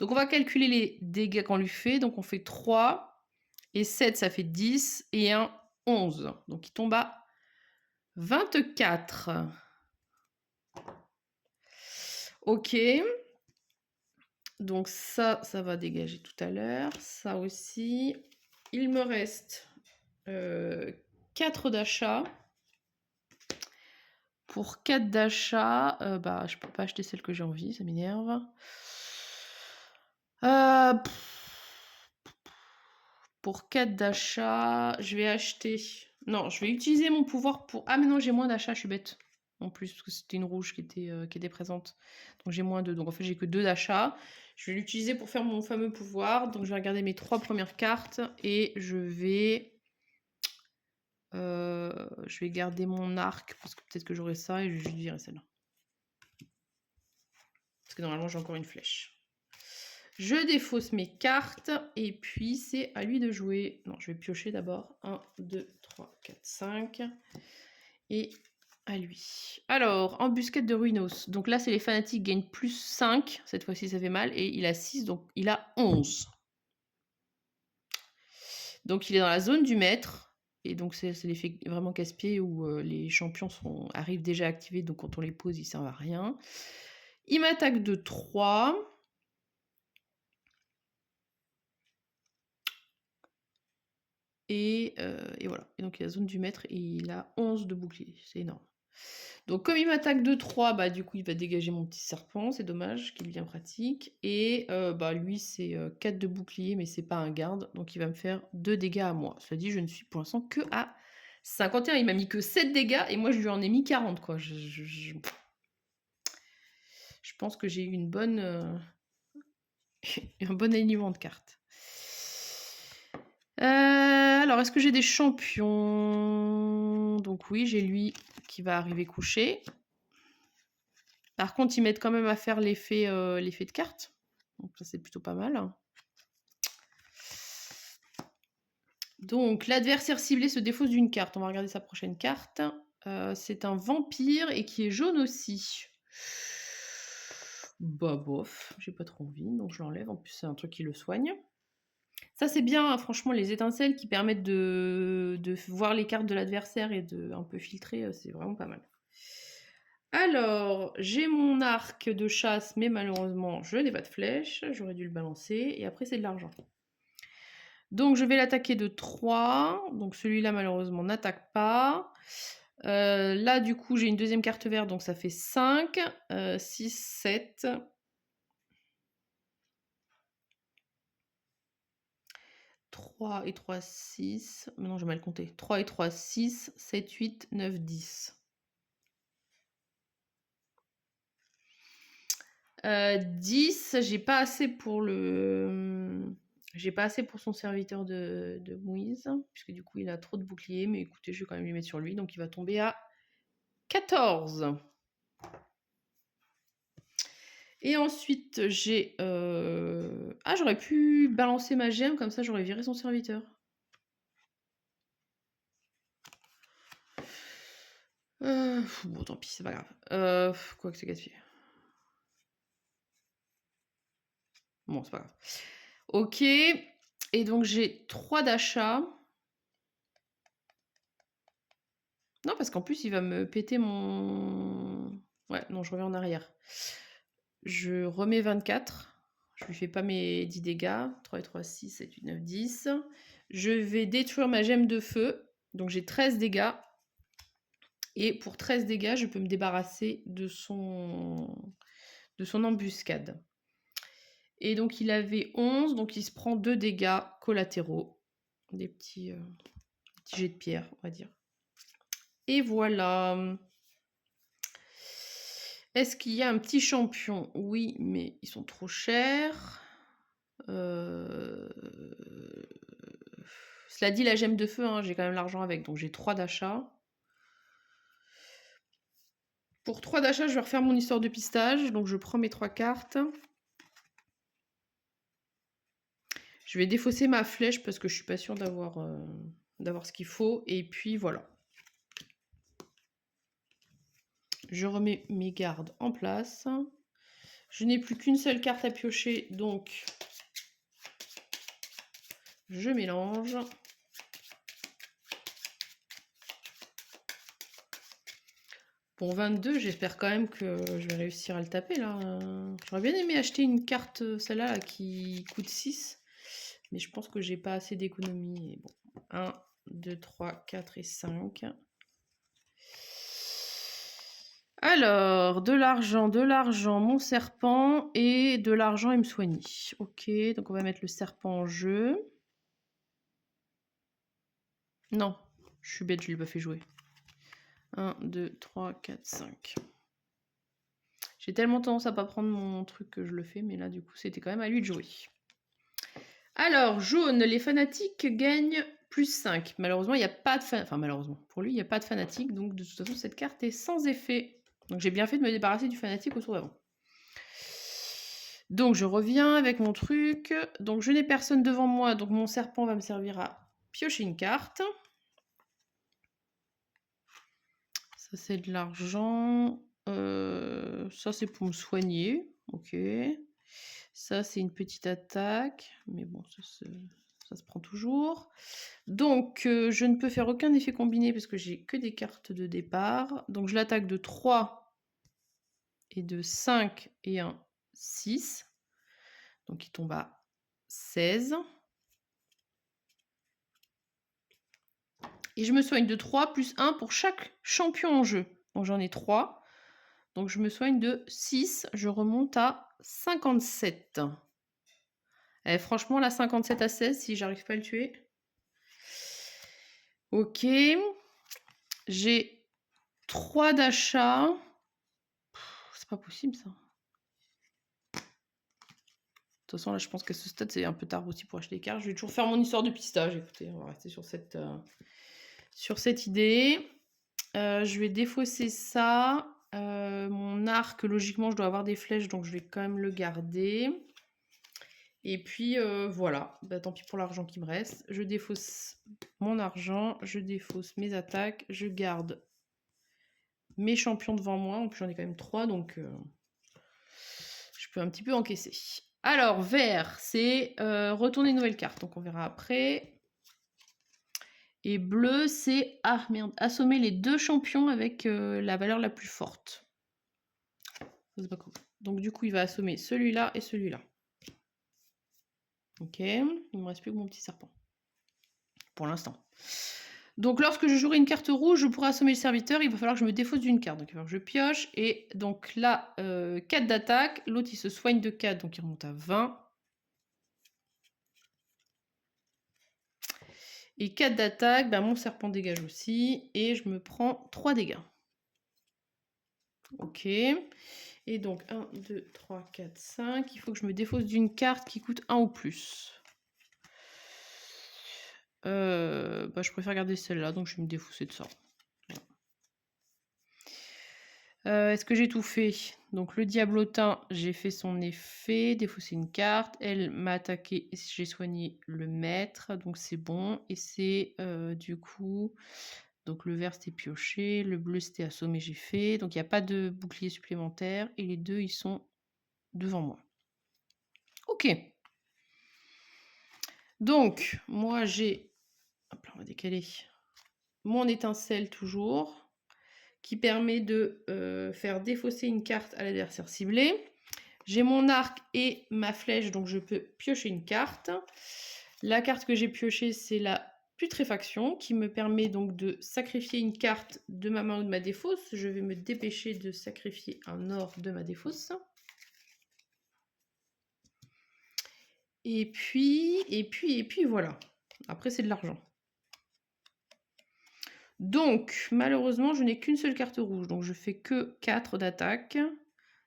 Donc, on va calculer les dégâts qu'on lui fait. Donc, on fait 3 et 7, ça fait 10 et 1, 11. Donc, il tombe à 24. Ok. Donc, ça va dégager tout à l'heure. Ça aussi. Il me reste 4 d'achat. Pour 4 d'achat, bah, je peux pas acheter celle que j'ai envie, ça m'énerve. Pour 4 d'achat, je vais acheter... Non, je vais utiliser mon pouvoir pour... Ah mais non, j'ai moins d'achats, je suis bête. en plus, parce que c'était une rouge qui était présente. Donc j'ai moins 2. Donc en fait, j'ai que 2 d'achat. Je vais l'utiliser pour faire mon fameux pouvoir. Donc je vais regarder mes 3 premières cartes et je vais garder mon arc parce que peut-être que j'aurai ça et je vais juste virer celle-là. Parce que normalement, j'ai encore une flèche. Je défausse mes cartes et puis c'est à lui de jouer. Non, je vais piocher d'abord. 1, 2, 3, 4, 5. Et à lui. Alors, embuscade de Ruinos. Donc là, c'est les fanatiques gagnent plus 5. Cette fois-ci, ça fait mal. Et il a 6, donc il a 11. Donc il est dans la zone du maître. Et donc c'est l'effet vraiment casse-pied où les champions arrivent déjà activés. Donc quand on les pose, ils servent à rien. Il m'attaque de 3. Et voilà. Et donc il a la zone du maître et il a 11 de bouclier. C'est énorme. Donc comme il m'attaque de 3, bah du coup il va dégager mon petit serpent, c'est dommage, qu'il est bien pratique. Et bah lui c'est 4 de bouclier, mais c'est pas un garde, donc il va me faire 2 dégâts à moi. Cela dit, je ne suis pour l'instant que à 51, il m'a mis que 7 dégâts, et moi je lui en ai mis 40, quoi. Je pense que j'ai eu une bonne... un bon alignement de cartes. Alors, est-ce que j'ai des champions? Donc oui, j'ai lui qui va arriver couché. Par contre, ils m'aident quand même à faire l'effet de carte. Donc ça, c'est plutôt pas mal. Donc, l'adversaire ciblé se défausse d'une carte. On va regarder sa prochaine carte. C'est un vampire et qui est jaune aussi. Bah bof, j'ai pas trop envie, donc je l'enlève. En plus, c'est un truc qui le soigne. Ça, c'est bien, hein, franchement, les étincelles qui permettent de voir les cartes de l'adversaire et de un peu filtrer, c'est vraiment pas mal. Alors, j'ai mon arc de chasse, mais malheureusement, je n'ai pas de flèche. J'aurais dû le balancer. Et après, c'est de l'argent. Donc, je vais l'attaquer de 3. Donc, celui-là, malheureusement, n'attaque pas. Là, du coup, j'ai une deuxième carte verte, donc ça fait 5. 6, 7. 3 et 3, 6. Non, j'ai mal compté. 3 et 3, 6. 7, 8, 9, 10. 10, j'ai pas assez pour son serviteur de Moïse, puisque du coup il a trop de boucliers, mais écoutez, je vais quand même lui mettre sur lui, donc il va tomber à 14. Et ensuite j'ai... Ah, j'aurais pu balancer ma gemme, comme ça j'aurais viré son serviteur. Bon, tant pis, c'est pas grave. Quoi que c'est gaspillé. Bon, c'est pas grave. Ok, et donc j'ai 3 d'achat. Non, parce qu'en plus, il va me péter mon... Ouais, non, je reviens en arrière. Je remets 24. Je lui fais pas mes 10 dégâts. 3 et 3, 6, 7, 8, 9, 10. Je vais détruire ma gemme de feu. Donc j'ai 13 dégâts. Et pour 13 dégâts, je peux me débarrasser de son embuscade. Et donc il avait 11, donc il se prend 2 dégâts collatéraux. Des petits jets de pierre, on va dire. Et voilà. Est-ce qu'il y a un petit champion? Oui, mais ils sont trop chers. Cela dit, la gemme de feu, hein, j'ai quand même l'argent avec, donc j'ai 3 d'achat. Pour 3 d'achat, je vais refaire mon histoire de pistage, donc je prends mes 3 cartes. Je vais défausser ma flèche parce que je suis pas sûre d'avoir ce qu'il faut. Et puis voilà. Je remets mes gardes en place. Je n'ai plus qu'une seule carte à piocher, donc je mélange. Bon, 22, j'espère quand même que je vais réussir à le taper là. J'aurais bien aimé acheter une carte, celle-là là, qui coûte 6. Mais je pense que j'ai pas assez d'économie. Bon, 1, 2, 3, 4 et 5. Alors, de l'argent, mon serpent, et de l'argent, il me soigne. Ok, donc on va mettre le serpent en jeu. Non, je suis bête, je lui ai pas fait jouer. 1, 2, 3, 4, 5. J'ai tellement tendance à pas prendre mon truc que je le fais, mais là, du coup, c'était quand même à lui de jouer. Alors, jaune, les fanatiques gagnent plus 5. Malheureusement, il n'y a pas de enfin, malheureusement, pour lui, il n'y a pas de fanatique, donc de toute façon, cette carte est sans effet. Donc, j'ai bien fait de me débarrasser du fanatique au tour d'avant. Donc, je reviens avec mon truc. Donc, je n'ai personne devant moi, donc mon serpent va me servir à piocher une carte. Ça, c'est de l'argent. Ça, c'est pour me soigner. Ok. Ça, c'est une petite attaque. Mais bon, ça se prend toujours. Donc, je ne peux faire aucun effet combiné parce que j'ai que des cartes de départ. Donc, je l'attaque de 3 et de 5 et un 6. Donc, il tombe à 16. Et je me soigne de 3 plus 1 pour chaque champion en jeu. Donc, j'en ai 3. Donc, je me soigne de 6. Je remonte à 57. Et franchement, là, 57 à 16, si j'arrive pas à le tuer. Ok. J'ai 3 d'achat. C'est pas possible, ça. De toute façon, là, je pense qu'à ce stade, c'est un peu tard aussi pour acheter les cartes. Je vais toujours faire mon histoire de pistage. Écoutez, on va rester sur cette idée. Je vais défausser ça. Mon arc, logiquement, je dois avoir des flèches, donc je vais quand même le garder. Et puis, voilà. Bah, tant pis pour l'argent qui me reste. Je défausse mon argent. Je défausse mes attaques. Je garde mes champions devant moi. En plus, j'en ai quand même 3, donc je peux un petit peu encaisser. Alors, vert, c'est retourner une nouvelle carte. Donc, on verra après. Et bleu, c'est assommer les 2 champions avec la valeur la plus forte. C'est pas cool. Donc, du coup, il va assommer celui-là et celui-là. Ok, il me reste plus que mon petit serpent. Pour l'instant. Donc, lorsque je jouerai une carte rouge, je pourrai assommer le serviteur. Il va falloir que je me défausse d'une carte. Donc, il va falloir que je pioche. Et donc là, 4 d'attaque. L'autre, il se soigne de 4. Donc, il remonte à 20. Et 4 d'attaque. Ben, mon serpent dégage aussi. Et je me prends 3 dégâts. Ok. Et donc, 1, 2, 3, 4, 5. Il faut que je me défausse d'une carte qui coûte 1 ou plus. Bah, je préfère garder celle-là, donc je vais me défausser de ça. Voilà. Est-ce que j'ai tout fait? Donc, le diablotin, j'ai fait son effet. Défausser une carte. Elle m'a attaqué. J'ai soigné le maître, donc c'est bon. Et c'est du coup... Donc, le vert, c'était pioché. Le bleu, c'était assommé, j'ai fait. Donc, il n'y a pas de bouclier supplémentaire. Et les deux, ils sont devant moi. Ok. Donc, moi, j'ai... Hop là, on va décaler. Mon étincelle, toujours, qui permet de faire défausser une carte à l'adversaire ciblé. J'ai mon arc et ma flèche, donc je peux piocher une carte. La carte que j'ai piochée, c'est la putréfaction, qui me permet donc de sacrifier une carte de ma main ou de ma défausse. Je vais me dépêcher de sacrifier un or de ma défausse. Et puis voilà. Après, c'est de l'argent. Donc, malheureusement, je n'ai qu'une seule carte rouge. Donc, je fais que 4 d'attaque.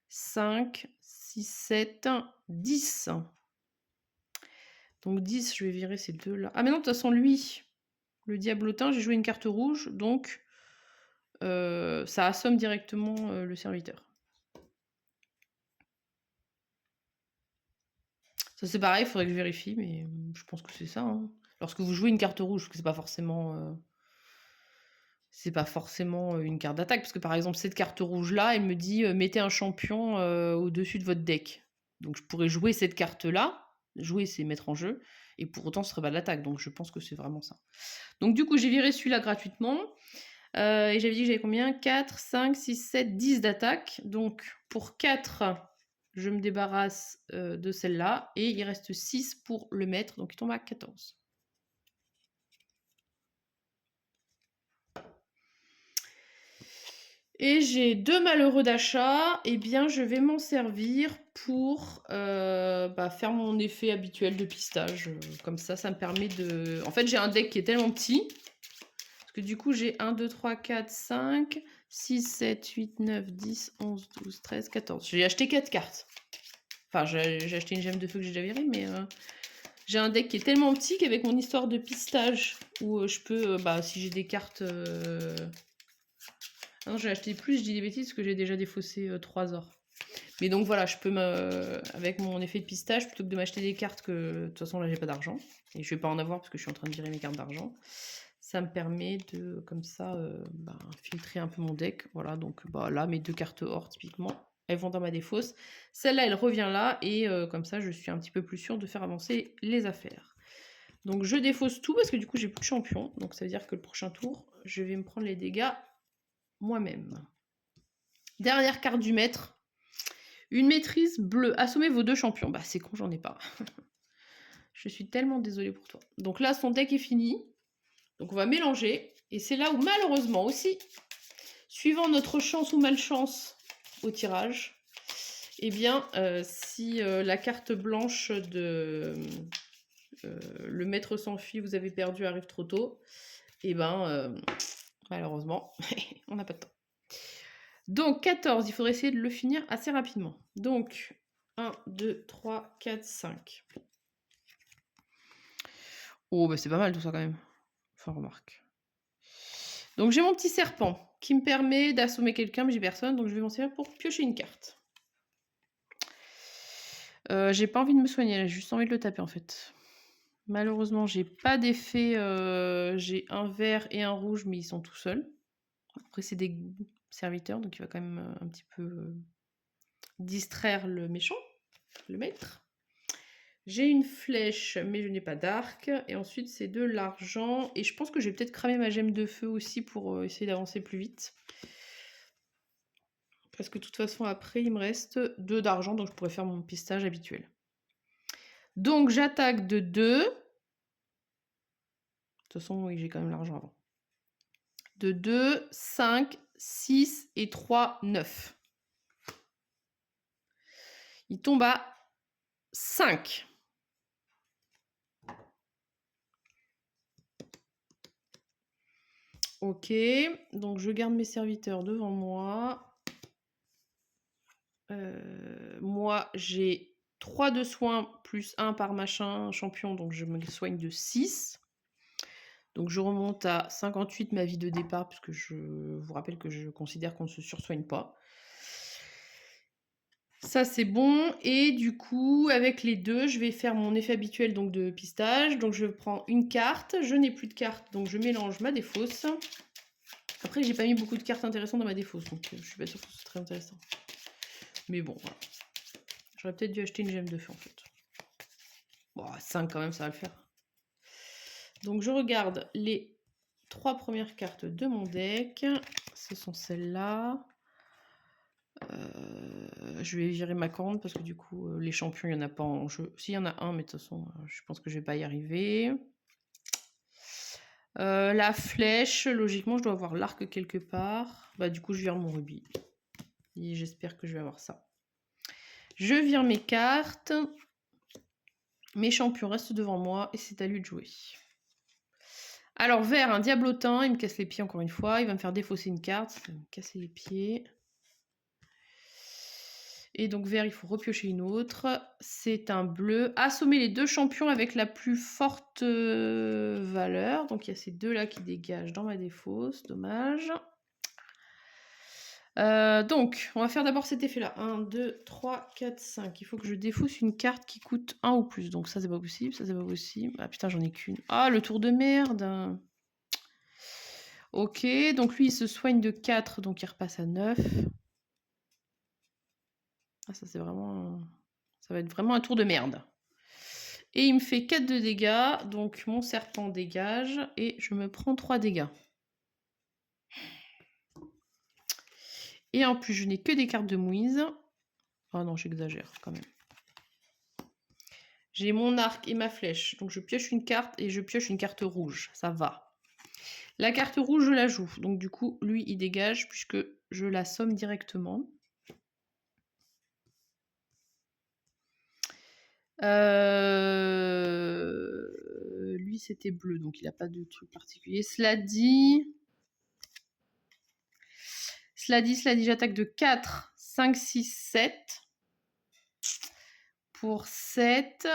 5, 6, 7, 10. Donc, 10, je vais virer ces deux-là. Ah, mais non, de toute façon, lui, le diablotin, j'ai joué une carte rouge. Donc, ça assomme directement le serviteur. Ça, c'est pareil, il faudrait que je vérifie, mais je pense que c'est ça. Hein. Lorsque vous jouez une carte rouge, c'est pas forcément... c'est pas forcément une carte d'attaque, parce que par exemple, cette carte rouge-là, elle me dit mettez un champion au-dessus de votre deck. Donc je pourrais jouer cette carte-là, jouer c'est mettre en jeu, et pour autant ce serait pas de l'attaque, donc je pense que c'est vraiment ça. Donc du coup, j'ai viré celui-là gratuitement, et j'avais dit que j'avais combien? 4, 5, 6, 7, 10 d'attaque. Donc pour 4, je me débarrasse de celle-là, et il reste 6 pour le mettre, donc il tombe à 14. Et j'ai 2 malheureux d'achat, et bien je vais m'en servir pour faire mon effet habituel de pistage. Comme ça me permet de... En fait, j'ai un deck qui est tellement petit, parce Parce que du coup, j'ai 1, 2, 3, 4, 5, 6, 7, 8, 9, 10, 11, 12, 13, 14. J'ai acheté 4 cartes. Enfin, j'ai acheté une gemme de feu que j'ai déjà virée, mais j'ai un deck qui est tellement petit qu'avec mon histoire de pistage, où je peux, si j'ai des cartes... Ah non, j'ai acheté plus, je dis des bêtises, parce que j'ai déjà défaussé 3 ors. Mais donc voilà, je peux avec mon effet de pistage, plutôt que de m'acheter des cartes que de toute façon là j'ai pas d'argent, et je vais pas en avoir parce que je suis en train de virer mes cartes d'argent, ça me permet de comme ça filtrer un peu mon deck. Voilà, donc là mes 2 cartes or typiquement, elles vont dans ma défausse. Celle-là elle revient là, et comme ça je suis un petit peu plus sûre de faire avancer les affaires. Donc je défausse tout parce que du coup j'ai plus de champion, donc ça veut dire que le prochain tour je vais me prendre les dégâts moi-même. Dernière carte du maître. Une maîtrise bleue. Assommez vos 2 champions. Bah c'est con, j'en ai pas. Je suis tellement désolée pour toi. Donc là, son deck est fini. Donc on va mélanger. Et c'est là où malheureusement aussi, suivant notre chance ou malchance au tirage, eh bien, si la carte blanche de le maître s'enfuit, vous avez perdu, arrive trop tôt, eh ben, malheureusement, on n'a pas de temps. Donc 14, il faudrait essayer de le finir assez rapidement. Donc 1, 2, 3, 4, 5. Oh, bah c'est pas mal tout ça quand même. Enfin, remarque. Donc j'ai mon petit serpent qui me permet d'assommer quelqu'un, mais j'ai personne, donc je vais m'en servir pour piocher une carte. J'ai pas envie de me soigner, j'ai juste envie de le taper en fait. Malheureusement, j'ai pas d'effet. J'ai un vert et un rouge, mais ils sont tout seuls. Après, c'est des serviteurs, donc il va quand même un petit peu distraire le méchant, le maître. J'ai une flèche, mais je n'ai pas d'arc. Et ensuite, c'est de l'argent. Et je pense que je vais peut-être cramer ma gemme de feu aussi pour essayer d'avancer plus vite. Parce que de toute façon, après, il me reste 2 d'argent, donc je pourrais faire mon pistage habituel. Donc, j'attaque de 2. De toute façon, oui, j'ai quand même l'argent avant. De 2, 5, 6 et 3, 9. Il tombe à 5. Ok, donc je garde mes serviteurs devant moi. Moi, j'ai 3 de soins plus 1 par machin champion, donc je me soigne de 6. Donc je remonte à 58 ma vie de départ, puisque je vous rappelle que je considère qu'on ne se sursoigne pas. Ça c'est bon, et du coup avec les 2 je vais faire mon effet habituel donc de pistage. Donc je prends une carte, je n'ai plus de carte, donc je mélange ma défausse. Après j'ai pas mis beaucoup de cartes intéressantes dans ma défausse, donc je suis pas sûre que ce soit très intéressant. Mais bon, voilà. J'aurais peut-être dû acheter une gemme de feu en fait. Bon, 5 quand même, ça va le faire. Donc je regarde les 3 premières cartes de mon deck. Ce sont celles-là. Je vais virer ma corne parce que du coup, les champions, il n'y en a pas en jeu. Si, il y en a un, mais de toute façon, je pense que je vais pas y arriver. La flèche, logiquement, je dois avoir l'arc quelque part. Bah, du coup, je vire mon rubis. Et j'espère que je vais avoir ça. Je vire mes cartes. Mes champions restent devant moi et c'est à lui de jouer. Alors, vert, un diablotin, il me casse les pieds encore une fois. Il va me faire défausser une carte. Ça va me casser les pieds. Et donc vert, il faut repiocher une autre. C'est un bleu. Assommer les 2 champions avec la plus forte valeur. Donc il y a ces 2 là qui dégagent dans ma défausse. Dommage. Donc, on va faire d'abord cet effet-là. 1, 2, 3, 4, 5. Il faut que je défausse une carte qui coûte 1 ou plus. Donc ça, c'est pas possible. Ça, c'est pas possible. Ah putain, j'en ai qu'une. Ah, le tour de merde. Ok, donc lui, il se soigne de 4. Donc il repasse à 9. Ah, ça, c'est vraiment... Ça va être vraiment un tour de merde. Et il me fait 4 de dégâts. Donc mon serpent dégage. Et je me prends 3 dégâts. Et en plus, je n'ai que des cartes de mouise. Oh non, j'exagère quand même. J'ai mon arc et ma flèche. Donc je pioche une carte et je pioche une carte rouge. Ça va. La carte rouge, je la joue. Donc du coup, lui, il dégage puisque je l'assomme directement. lui, c'était bleu, donc il n'a pas de truc particulier. Cela dit, j'attaque de 4, 5, 6, 7. Pour 7,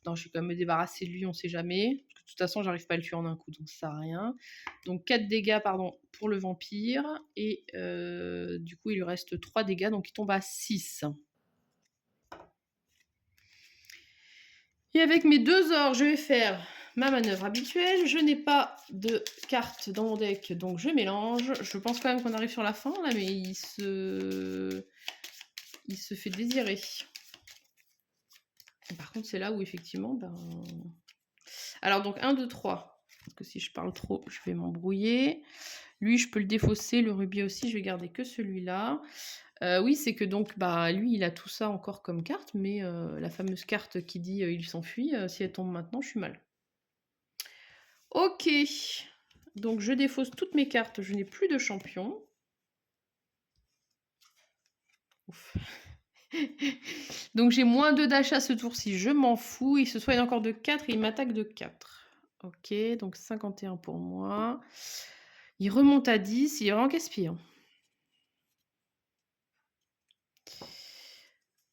non, je vais quand même me débarrasser de lui, on sait jamais. Parce que de toute façon, j'arrive pas à le tuer en un coup, donc ça sert à rien. Donc 4 dégâts, pardon, pour le vampire. Et du coup, il lui reste 3 dégâts, donc il tombe à 6. Et avec mes 2 ors, je vais faire ma manœuvre habituelle. Je n'ai pas de carte dans mon deck, donc je mélange. Je pense quand même qu'on arrive sur la fin, là, mais il se fait désirer. Par contre, c'est là où effectivement, alors donc 1, 2, 3. Parce que si je parle trop, je vais m'embrouiller. Lui, je peux le défausser. Le rubis aussi, je vais garder que celui-là. Oui, c'est que donc, lui, il a tout ça encore comme carte, mais la fameuse carte qui dit il s'enfuit, si elle tombe maintenant, je suis mal. Ok. Donc, je défausse toutes mes cartes. Je n'ai plus de champion. Ouf. Donc j'ai moins 2 d'achat ce tour-ci, je m'en fous. Il se soigne encore de 4 et il m'attaque de 4. Ok, donc 51 pour moi. Il remonte à 10, il est vraiment casse-pied.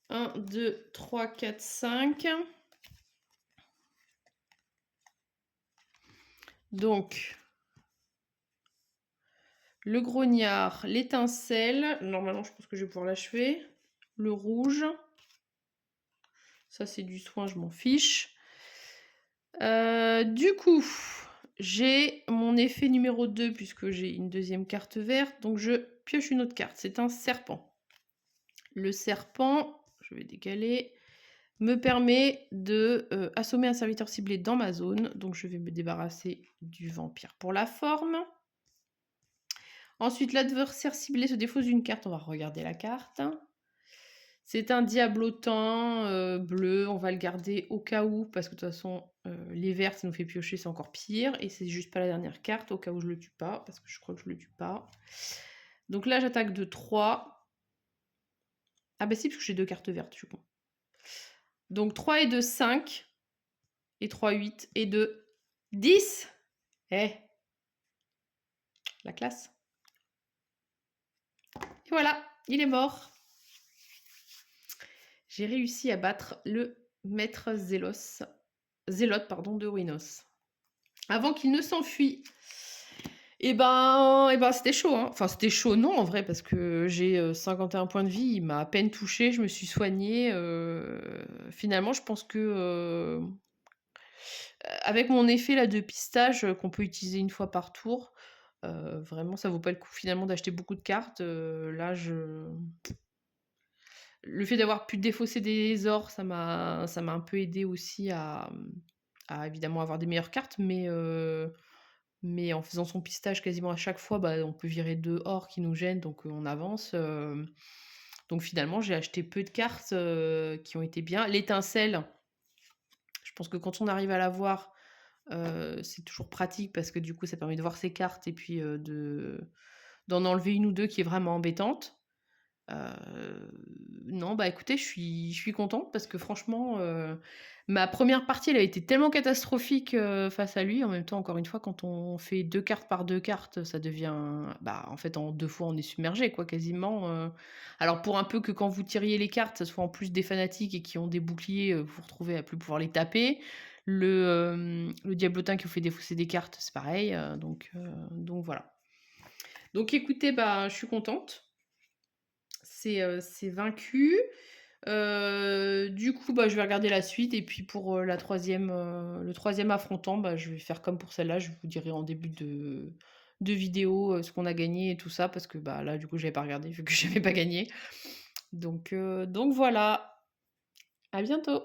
1, 2, 3, 4, 5. Donc, le grognard, l'étincelle. Normalement, je pense que je vais pouvoir l'achever. Le rouge. Ça, c'est du soin, je m'en fiche. Du coup, j'ai mon effet numéro 2 puisque j'ai une deuxième carte verte. Donc, je pioche une autre carte. C'est un serpent. Le serpent, je vais décaler, me permet de assommer un serviteur ciblé dans ma zone. Donc, je vais me débarrasser du vampire pour la forme. Ensuite, l'adversaire ciblé se défausse d'une carte. On va regarder la carte. C'est un diablotin bleu. On va le garder au cas où, parce que de toute façon, les verts, ça nous fait piocher, c'est encore pire. Et c'est juste pas la dernière carte, au cas où je le tue pas, parce que je crois que je le tue pas. Donc là, j'attaque de 3. Ah bah si, parce que j'ai 2 cartes vertes, je suis con. Donc 3 et 2, 5. Et 3, 8. Et 2, 10. Eh, la classe. Et voilà, il est mort. J'ai réussi à battre le maître zélote de Ruinos. Avant qu'il ne s'enfuit. Et ben c'était chaud. Hein. Enfin, c'était chaud, non, en vrai, parce que j'ai 51 points de vie. Il m'a à peine touché. Je me suis soignée. Finalement, je pense que avec mon effet là, de pistage qu'on peut utiliser une fois par tour, vraiment, ça vaut pas le coup finalement d'acheter beaucoup de cartes. Là, le fait d'avoir pu défausser des ors, ça m'a un peu aidé aussi à évidemment avoir des meilleures cartes, mais en faisant son pistage quasiment à chaque fois, on peut virer 2 ors qui nous gênent, donc on avance. Donc finalement, j'ai acheté peu de cartes qui ont été bien. L'étincelle, je pense que quand on arrive à l'avoir, c'est toujours pratique parce que du coup, ça permet de voir ses cartes et puis d'en enlever une ou deux qui est vraiment embêtante. Non, écoutez, je suis contente parce que franchement, ma première partie, elle a été tellement catastrophique, face à lui. En même temps, encore une fois, quand on fait 2 cartes par 2 cartes, ça devient en fait, en 2 fois, on est submergé, quoi, quasiment. Alors pour un peu que quand vous tiriez les cartes, ça soit en plus des fanatiques et qui ont des boucliers, vous vous retrouvez à plus pouvoir les taper. Le diablotin qui vous fait défausser des cartes, c'est pareil, donc voilà. Donc écoutez, je suis contente. C'est vaincu. Du coup, je vais regarder la suite et puis pour le troisième affrontant, je vais faire comme pour celle-là. Je vous dirai en début de vidéo ce qu'on a gagné et tout ça parce que là, du coup, j'avais pas regardé vu que j'avais pas gagné. Donc voilà. À bientôt.